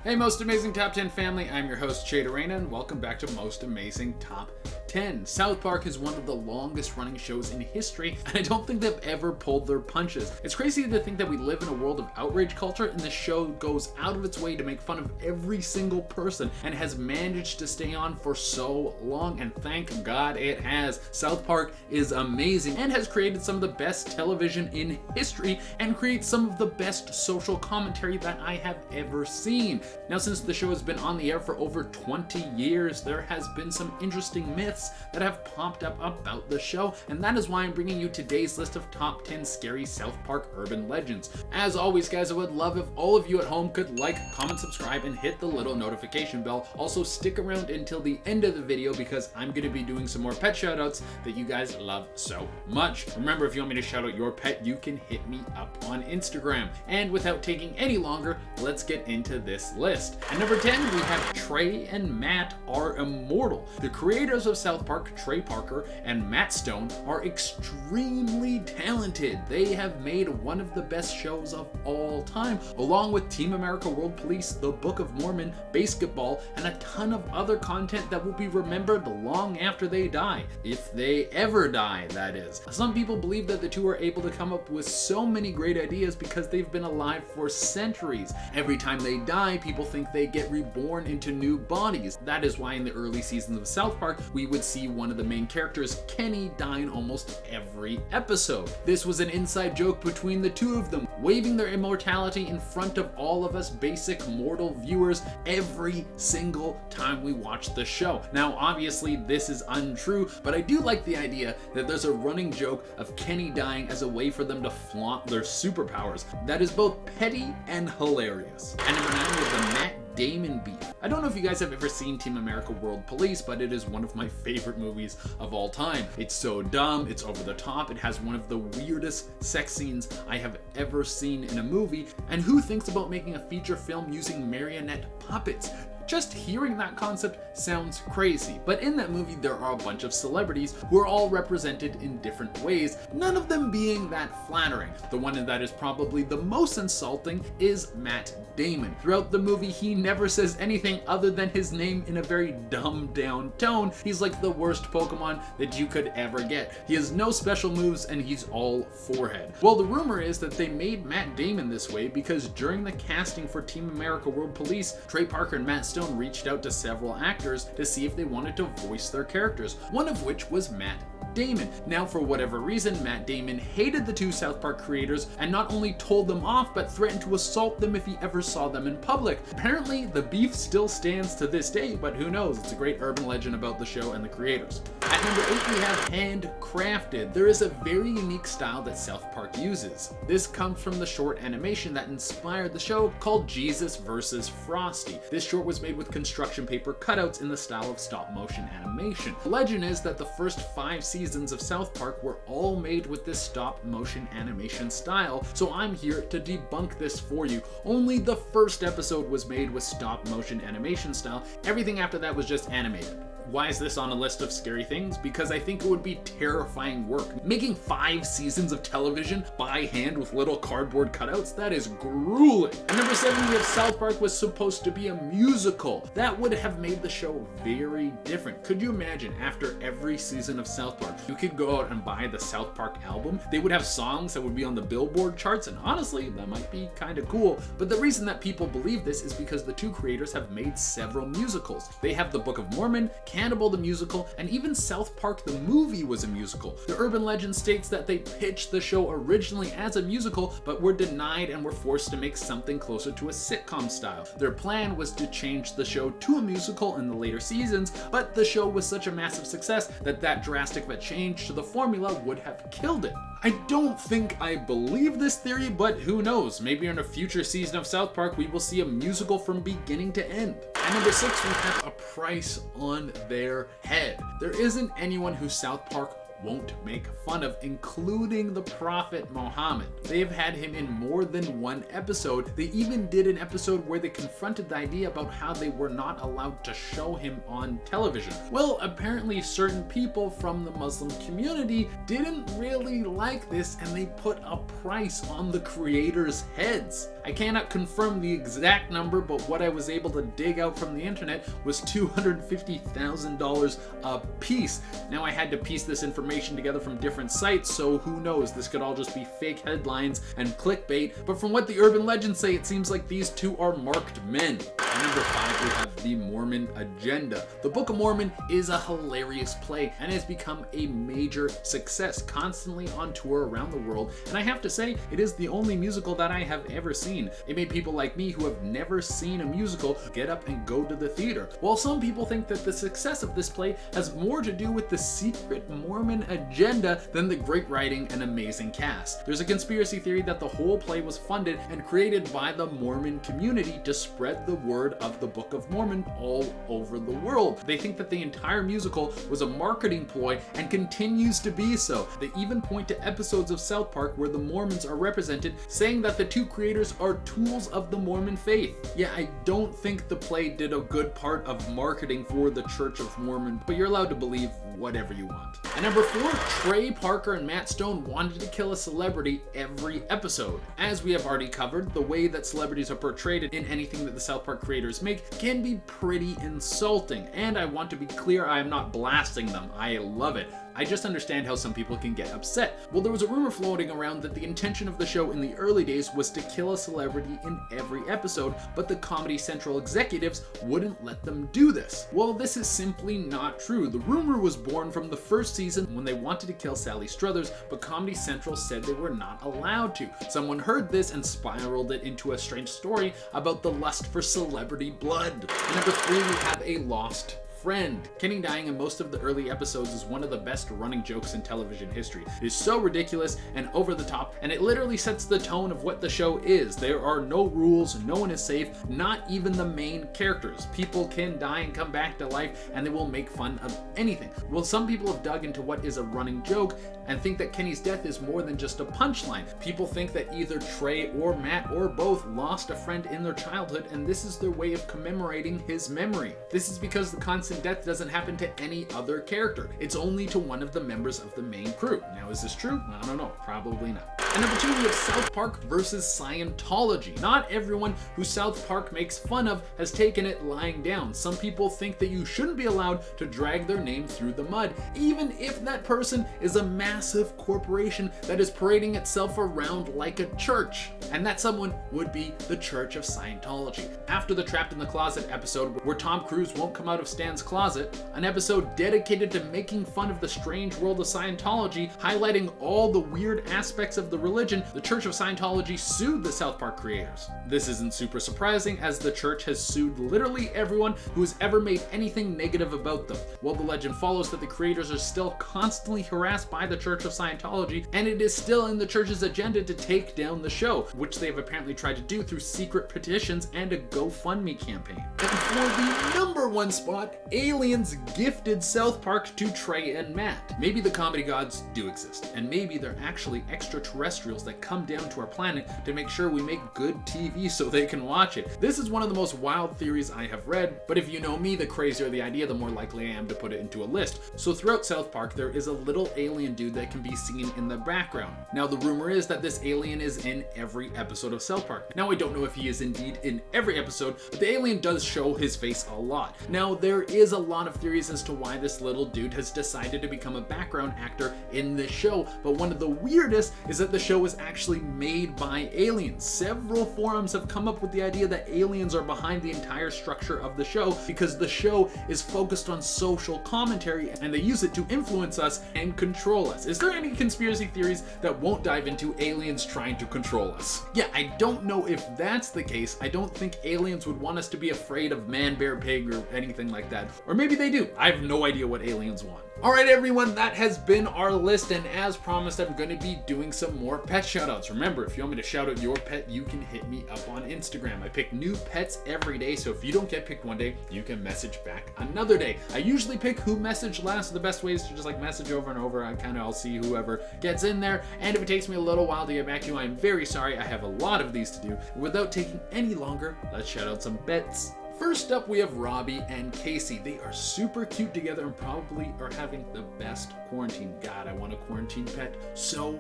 Hey Most Amazing Top 10 family, I'm your host Jade Arena and welcome back to Most Amazing Top 10. South Park is one of the longest running shows in history and I don't think they've ever pulled their punches. It's crazy to think that we live in a world of outrage culture and the show goes out of its way to make fun of every single person and has managed to stay on for so long, and thank God it has. South Park is amazing and has created some of the best television in history and creates some of the best social commentary that I have ever seen. Now, since the show has been on the air for over 20 years, there has been some interesting myths that have popped up about the show, and that is why I'm bringing you today's list of top 10 scary South Park urban legends. As always, guys, I would love if all of you at home could like, comment, subscribe, and hit the little notification bell. Also, stick around until the end of the video because I'm going to be doing some more pet shoutouts that you guys love so much. Remember, if you want me to shout out your pet, you can hit me up on Instagram. And without taking any longer, let's get into this list. At number 10, we have Trey and Matt are immortal. The creators of South Park, Trey Parker and Matt Stone, are extremely talented. They have made one of the best shows of all time, along with Team America World Police, The Book of Mormon, Basketball, and a ton of other content that will be remembered long after they die. If they ever die, that is. Some people believe that the two are able to come up with so many great ideas because they've been alive for centuries. Every time they die, people think they get reborn into new bodies. That is why in the early seasons of South Park, we would see one of the main characters, Kenny, die in almost every episode. This was an inside joke between the two of them, waving their immortality in front of all of us basic mortal viewers every single time we watch the show. Now, obviously, this is untrue, but I do like the idea that there's a running joke of Kenny dying as a way for them to flaunt their superpowers. That is both petty and hilarious. And number 9 was the Matt Damon beef. I don't know if you guys have ever seen Team America World Police, but it is one of my favorite movies of all time. It's so dumb, it's over the top, it has one of the weirdest sex scenes I have ever seen in a movie, and who thinks about making a feature film using marionette puppets? Just hearing that concept sounds crazy, but in that movie there are a bunch of celebrities who are all represented in different ways, none of them being that flattering. The one that is probably the most insulting is Matt Damon. Throughout the movie, he never says anything other than his name in a very dumbed down tone. He's like the worst Pokemon that you could ever get. He has no special moves and he's all forehead. Well, the rumor is that they made Matt Damon this way because during the casting for Team America World Police, Trey Parker and Matt Stone reached out to several actors to see if they wanted to voice their characters, one of which was Matt Damon. Now, for whatever reason, Matt Damon hated the two South Park creators and not only told them off, but threatened to assault them if he ever saw them in public. Apparently, the beef still stands to this day, but who knows? It's a great urban legend about the show and the creators. At number 8, we have handcrafted. There is a very unique style that South Park uses. This comes from the short animation that inspired the show called Jesus vs. Frosty. This short was made with construction paper cutouts in the style of stop motion animation. The legend is that the first 5 seasons of South Park were all made with this stop motion animation style, so I'm here to debunk this for you. Only the first episode was made with stop motion animation style. Everything after that was just animated. Why is this on a list of scary things? Because I think it would be terrifying work. Making 5 seasons of television by hand with little cardboard cutouts, that is grueling. At number 7, we have South Park was supposed to be a musical. That would have made the show very different. Could you imagine after every season of South Park, you could go out and buy the South Park album? They would have songs that would be on the Billboard charts, and honestly, that might be kind of cool. But the reason that people believe this is because the two creators have made several musicals. They have The Book of Mormon, Cannibal the musical, and even South Park the movie was a musical. The urban legend states that they pitched the show originally as a musical, but were denied and were forced to make something closer to a sitcom style. Their plan was to change the show to a musical in the later seasons, but the show was such a massive success that drastic of a change to the formula would have killed it. I don't think I believe this theory, but who knows? Maybe in a future season of South Park, we will see a musical from beginning to end. At number 6, we have a price on their head. There isn't anyone who South Park won't make fun of, including the Prophet Muhammad. They've had him in more than one episode. They even did an episode where they confronted the idea about how they were not allowed to show him on television. Well, apparently certain people from the Muslim community didn't really like this, and they put a price on the creators' heads. I cannot confirm the exact number, but what I was able to dig out from the internet was $250,000 a piece. Now I had to piece this information together from different sites, so who knows, this could all just be fake headlines and clickbait, but from what the urban legends say, it seems like these two are marked men. At number 5, we have the Mormon Agenda. The Book of Mormon is a hilarious play and has become a major success, constantly on tour around the world, and I have to say, it is the only musical that I have ever seen. It made people like me who have never seen a musical get up and go to the theater. While some people think that the success of this play has more to do with the secret Mormon agenda than the great writing and amazing cast. There's a conspiracy theory that the whole play was funded and created by the Mormon community to spread the word of the Book of Mormon all over the world. They think that the entire musical was a marketing ploy and continues to be so. They even point to episodes of South Park where the Mormons are represented, saying that the two creators are tools of the Mormon faith. Yeah, I don't think the play did a good part of marketing for the Church of Mormon, but you're allowed to believe whatever you want. At number 4, Trey Parker and Matt Stone wanted to kill a celebrity every episode. As we have already covered, the way that celebrities are portrayed in anything that the South Park creators make can be pretty insulting, and I want to be clear, I am not blasting them. I love it. I just understand how some people can get upset. Well, there was a rumor floating around that the intention of the show in the early days was to kill a celebrity in every episode, but the Comedy Central executives wouldn't let them do this. Well, this is simply not true. The rumor was born from the first season when they wanted to kill Sally Struthers, but Comedy Central said they were not allowed to. Someone heard this and spiraled it into a strange story about the lust for celebrity blood. At number 3, we have a lost friend. Kenny dying in most of the early episodes is one of the best running jokes in television history. It is so ridiculous and over the top, and it literally sets the tone of what the show is. There are no rules, no one is safe, not even the main characters. People can die and come back to life, and they will make fun of anything. Well, some people have dug into what is a running joke and think that Kenny's death is more than just a punchline. People think that either Trey or Matt or both lost a friend in their childhood, and this is their way of commemorating his memory. This is because the constant death doesn't happen to any other character. It's only to one of the members of the main crew. Now, is this true? I don't know. Probably not. And number 2, we have South Park versus Scientology. Not everyone who South Park makes fun of has taken it lying down. Some people think that you shouldn't be allowed to drag their name through the mud, even if that person is a massive corporation that is parading itself around like a church. And that someone would be the Church of Scientology. After the Trapped in the Closet episode, where Tom Cruise won't come out of Stan's closet, an episode dedicated to making fun of the strange world of Scientology, highlighting all the weird aspects of the religion, the Church of Scientology sued the South Park creators. This isn't super surprising, as the church has sued literally everyone who has ever made anything negative about them. Well, the legend follows that the creators are still constantly harassed by the Church of Scientology, and it is still in the church's agenda to take down the show, which they have apparently tried to do through secret petitions and a GoFundMe campaign. And for the number 1 spot, aliens gifted South Park to Trey and Matt. Maybe the comedy gods do exist, and maybe they're actually extraterrestrials that come down to our planet to make sure we make good TV so they can watch it. This is one of the most wild theories I have read, but if you know me, the crazier the idea, the more likely I am to put it into a list. So throughout South Park, there is a little alien dude that can be seen in the background. Now, the rumor is that this alien is in every episode of South Park. Now, I don't know if he is indeed in every episode, but the alien does show his face a lot. Now, there is a lot of theories as to why this little dude has decided to become a background actor in this show, but one of the weirdest is that the show was actually made by aliens. Several forums have come up with the idea that aliens are behind the entire structure of the show because the show is focused on social commentary and they use it to influence us and control us. Is there any conspiracy theories that won't dive into aliens trying to control us? Yeah, I don't know if that's the case. I don't think aliens would want us to be afraid of man, bear, pig, or anything like that. Or maybe they do. I have no idea what aliens want. Alright everyone, that has been our list, and as promised, I'm going to be doing some more pet shoutouts. Remember, if you want me to shout out your pet, you can hit me up on Instagram. I pick new pets every day, so if you don't get picked one day, you can message back another day. I usually pick who messaged last. The best way is to just like message over and over. I'll see whoever gets in there, and if it takes me a little while to get back to you, I'm very sorry. I have a lot of these to do. Without taking any longer, let's shout out some pets. First up, we have Robbie and Casey. They are super cute together and probably are having the best quarantine. God, I want a quarantine pet so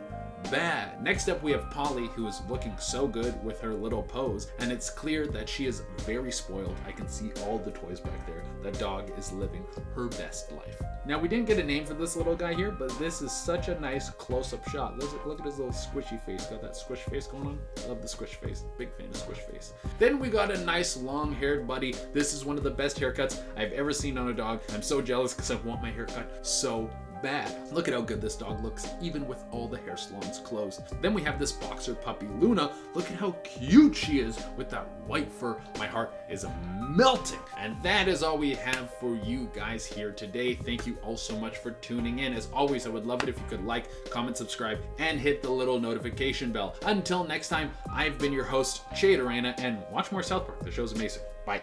bad. Next up, we have Polly, who is looking so good with her little pose, and it's clear that she is very spoiled. I can see all the toys back there. The dog is living her best life. Now, we didn't get a name for this little guy here, but this is such a nice close-up shot. Look at his little squishy face. Got that squish face going on? I love the squish face. Big fan of squish face. Then we got a nice long-haired buddy. This is one of the best haircuts I've ever seen on a dog. I'm so jealous because I want my haircut so bad. Look at how good this dog looks, even with all the hair salons closed. Then we have this boxer puppy, Luna. Look at how cute she is with that white fur. My heart is melting. And that is all we have for you guys here today. Thank you all so much for tuning in. As always, I would love it if you could like, comment, subscribe, and hit the little notification bell. Until next time, I've been your host, Shade Arena, and watch more South Park. The show's amazing. Bye.